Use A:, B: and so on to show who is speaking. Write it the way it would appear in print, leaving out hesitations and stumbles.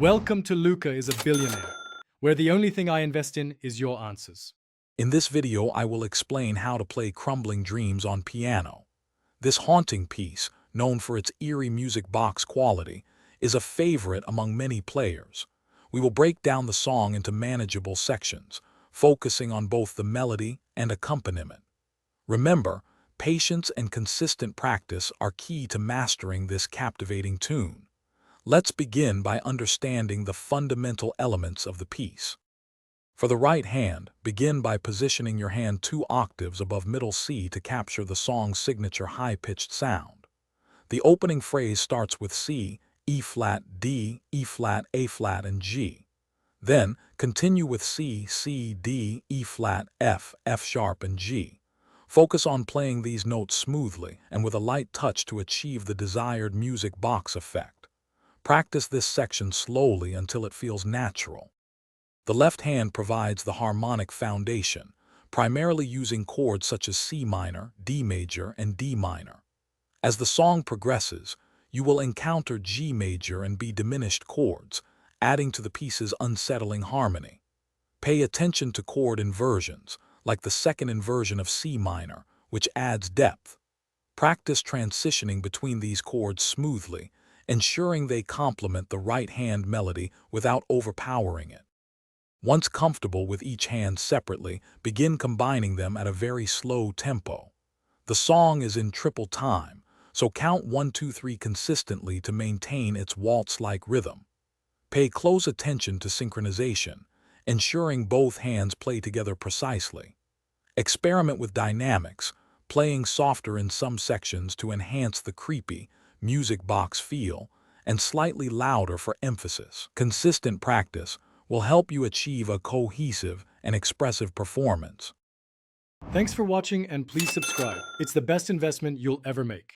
A: Welcome to Luca is a Billionaire, where the only thing I invest in is your answers.
B: In this video, I will explain how to play Crumbling Dreams on piano. This haunting piece, known for its eerie music box quality, is a favorite among many players. We will break down the song into manageable sections, focusing on both the melody and accompaniment. Remember, patience and consistent practice are key to mastering this captivating tune. Let's begin by understanding the fundamental elements of the piece. For the right hand, begin by positioning your hand 2 octaves above middle C to capture the song's signature high-pitched sound. The opening phrase starts with C, E-flat, D, E-flat, A-flat, and G. Then, continue with C, C, D, E-flat, F, F-sharp, and G. Focus on playing these notes smoothly and with a light touch to achieve the desired music box effect. Practice this section slowly until it feels natural. The left hand provides the harmonic foundation, primarily using chords such as C minor, D major, and D minor. As the song progresses, you will encounter G major and B diminished chords, adding to the piece's unsettling harmony. Pay attention to chord inversions, like the second inversion of C minor, which adds depth. Practice transitioning between these chords smoothly, ensuring they complement the right hand melody without overpowering it. Once comfortable with each hand separately, begin combining them at a very slow tempo. The song is in triple time, so count 1, 2, 3 consistently to maintain its waltz-like rhythm. Pay close attention to synchronization, ensuring both hands play together precisely. Experiment with dynamics, playing softer in some sections to enhance the creepy music box feel, and slightly louder for emphasis. Consistent practice will help you achieve a cohesive and expressive performance.
A: Thanks for watching and please subscribe. It's the best investment you'll ever make.